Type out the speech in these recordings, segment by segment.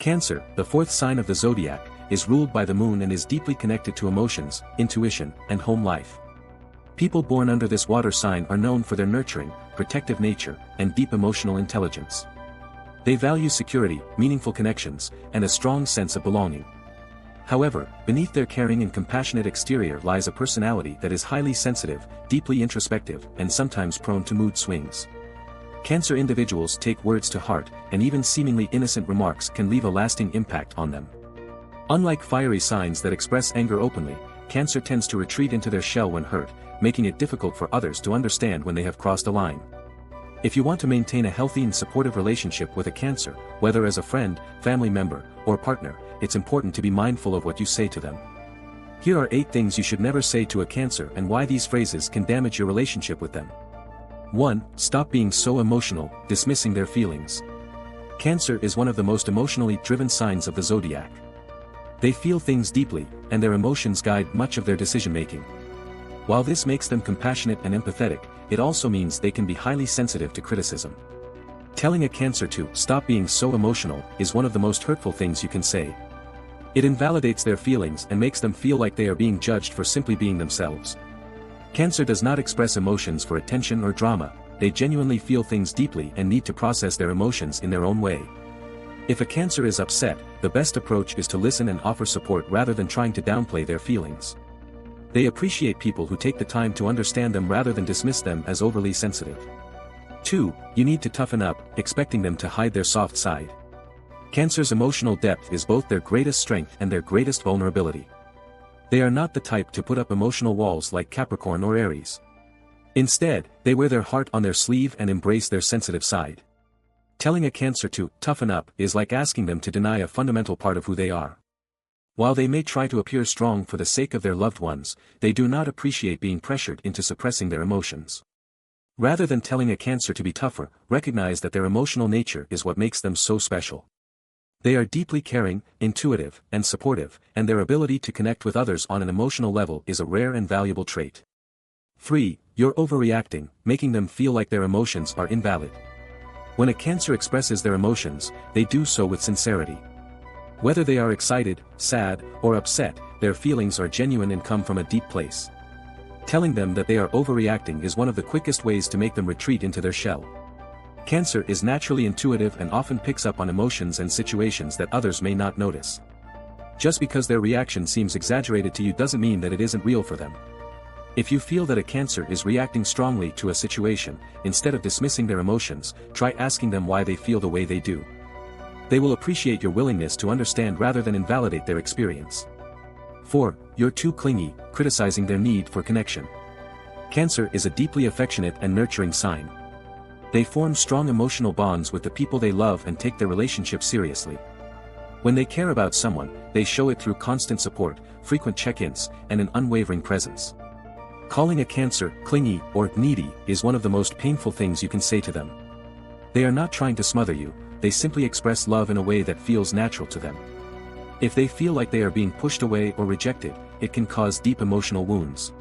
Cancer, the fourth sign of the zodiac, is ruled by the moon and is deeply connected to emotions, intuition, and home life. People born under this water sign are known for their nurturing, protective nature, and deep emotional intelligence. They value security, meaningful connections, and a strong sense of belonging. However, beneath their caring and compassionate exterior lies a personality that is highly sensitive, deeply introspective, and sometimes prone to mood swings. Cancer individuals take words to heart, and even seemingly innocent remarks can leave a lasting impact on them. Unlike fiery signs that express anger openly, Cancer tends to retreat into their shell when hurt, making it difficult for others to understand when they have crossed a line. If you want to maintain a healthy and supportive relationship with a Cancer, whether as a friend, family member, or partner, it's important to be mindful of what you say to them. Here are 8 things you should never say to a Cancer and why these phrases can damage your relationship with them. 1. Stop being so emotional, dismissing their feelings. Cancer is one of the most emotionally driven signs of the zodiac. They feel things deeply, and their emotions guide much of their decision-making. While this makes them compassionate and empathetic, it also means they can be highly sensitive to criticism. Telling a Cancer to stop being so emotional is one of the most hurtful things you can say. It invalidates their feelings and makes them feel like they are being judged for simply being themselves. Cancer does not express emotions for attention or drama, they genuinely feel things deeply and need to process their emotions in their own way. If a Cancer is upset, the best approach is to listen and offer support rather than trying to downplay their feelings. They appreciate people who take the time to understand them rather than dismiss them as overly sensitive. 2. You need to toughen up, expecting them to hide their soft side. Cancer's emotional depth is both their greatest strength and their greatest vulnerability. They are not the type to put up emotional walls like Capricorn or Aries. Instead, they wear their heart on their sleeve and embrace their sensitive side. Telling a Cancer to toughen up is like asking them to deny a fundamental part of who they are. While they may try to appear strong for the sake of their loved ones, they do not appreciate being pressured into suppressing their emotions. Rather than telling a Cancer to be tougher, recognize that their emotional nature is what makes them so special. They are deeply caring, intuitive, and supportive, and their ability to connect with others on an emotional level is a rare and valuable trait. 3. You're overreacting, making them feel like their emotions are invalid. When a Cancer expresses their emotions, they do so with sincerity. Whether they are excited, sad, or upset, their feelings are genuine and come from a deep place. Telling them that they are overreacting is one of the quickest ways to make them retreat into their shell. Cancer is naturally intuitive and often picks up on emotions and situations that others may not notice. Just because their reaction seems exaggerated to you doesn't mean that it isn't real for them. If you feel that a Cancer is reacting strongly to a situation, instead of dismissing their emotions, try asking them why they feel the way they do. They will appreciate your willingness to understand rather than invalidate their experience. 4. You're too clingy, criticizing their need for connection. Cancer is a deeply affectionate and nurturing sign. They form strong emotional bonds with the people they love and take their relationship seriously. When they care about someone, they show it through constant support, frequent check-ins, and an unwavering presence. Calling a Cancer clingy or needy is one of the most painful things you can say to them. They are not trying to smother you, they simply express love in a way that feels natural to them. If they feel like they are being pushed away or rejected, it can cause deep emotional wounds.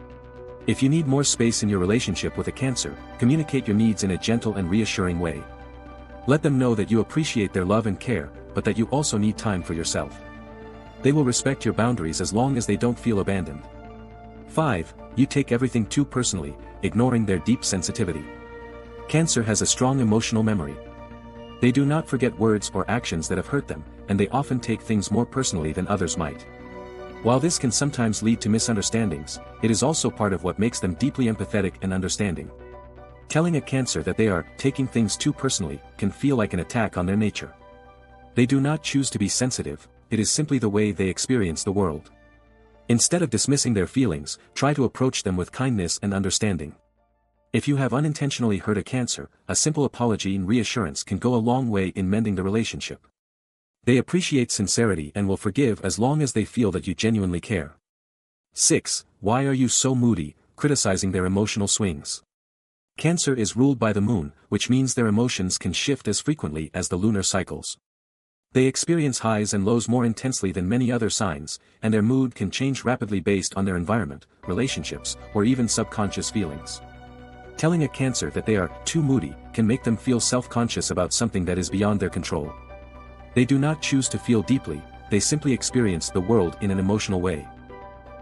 If you need more space in your relationship with a Cancer, communicate your needs in a gentle and reassuring way. Let them know that you appreciate their love and care, but that you also need time for yourself. They will respect your boundaries as long as they don't feel abandoned. 5. You take everything too personally, ignoring their deep sensitivity. Cancer has a strong emotional memory. They do not forget words or actions that have hurt them, and they often take things more personally than others might. While this can sometimes lead to misunderstandings, it is also part of what makes them deeply empathetic and understanding. Telling a Cancer that they are taking things too personally can feel like an attack on their nature. They do not choose to be sensitive, it is simply the way they experience the world. Instead of dismissing their feelings, try to approach them with kindness and understanding. If you have unintentionally hurt a Cancer, a simple apology and reassurance can go a long way in mending the relationship. They appreciate sincerity and will forgive as long as they feel that you genuinely care. 6. Why are you so moody, criticizing their emotional swings? Cancer is ruled by the moon, which means their emotions can shift as frequently as the lunar cycles. They experience highs and lows more intensely than many other signs, and their mood can change rapidly based on their environment, relationships, or even subconscious feelings. Telling a Cancer that they are too moody can make them feel self-conscious about something that is beyond their control. They do not choose to feel deeply, they simply experience the world in an emotional way.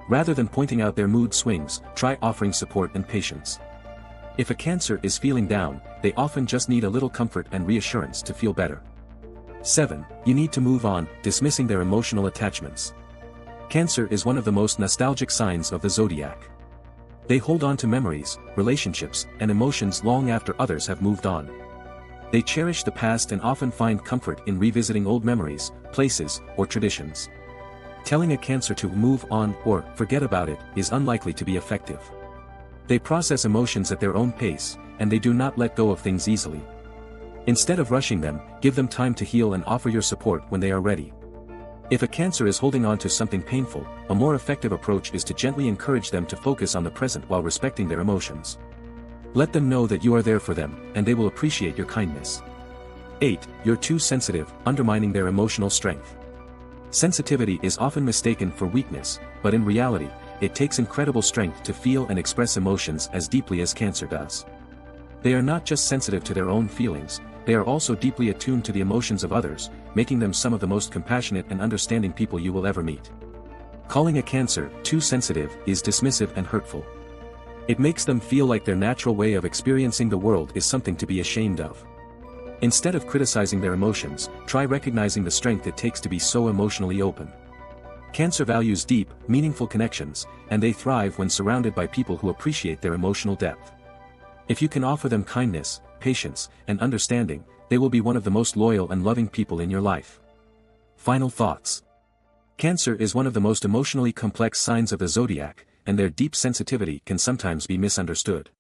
Rather than pointing out their mood swings, try offering support and patience. If a Cancer is feeling down, they often just need a little comfort and reassurance to feel better. 7. You need to move on, dismissing their emotional attachments. Cancer is one of the most nostalgic signs of the zodiac. They hold on to memories, relationships, and emotions long after others have moved on. They cherish the past and often find comfort in revisiting old memories, places, or traditions. Telling a Cancer to move on or forget about it is unlikely to be effective. They process emotions at their own pace, and they do not let go of things easily. Instead of rushing them, give them time to heal and offer your support when they are ready. If a Cancer is holding on to something painful, a more effective approach is to gently encourage them to focus on the present while respecting their emotions. Let them know that you are there for them, and they will appreciate your kindness. 8. You're too sensitive, undermining their emotional strength. Sensitivity is often mistaken for weakness, but in reality, it takes incredible strength to feel and express emotions as deeply as Cancer does. They are not just sensitive to their own feelings, they are also deeply attuned to the emotions of others, making them some of the most compassionate and understanding people you will ever meet. Calling a Cancer too sensitive is dismissive and hurtful. It makes them feel like their natural way of experiencing the world is something to be ashamed of. Instead of criticizing their emotions, try recognizing the strength it takes to be so emotionally open. Cancer values deep, meaningful connections, and they thrive when surrounded by people who appreciate their emotional depth. If you can offer them kindness, patience, and understanding, they will be one of the most loyal and loving people in your life. Final thoughts. Cancer is one of the most emotionally complex signs of the zodiac, and their deep sensitivity can sometimes be misunderstood.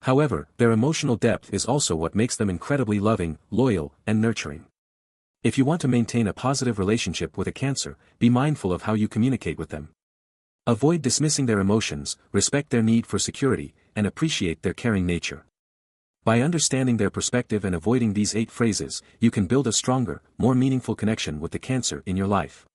However, their emotional depth is also what makes them incredibly loving, loyal, and nurturing. If you want to maintain a positive relationship with a Cancer, be mindful of how you communicate with them. Avoid dismissing their emotions, respect their need for security, and appreciate their caring nature. By understanding their perspective and avoiding these 8 phrases, you can build a stronger, more meaningful connection with the Cancer in your life.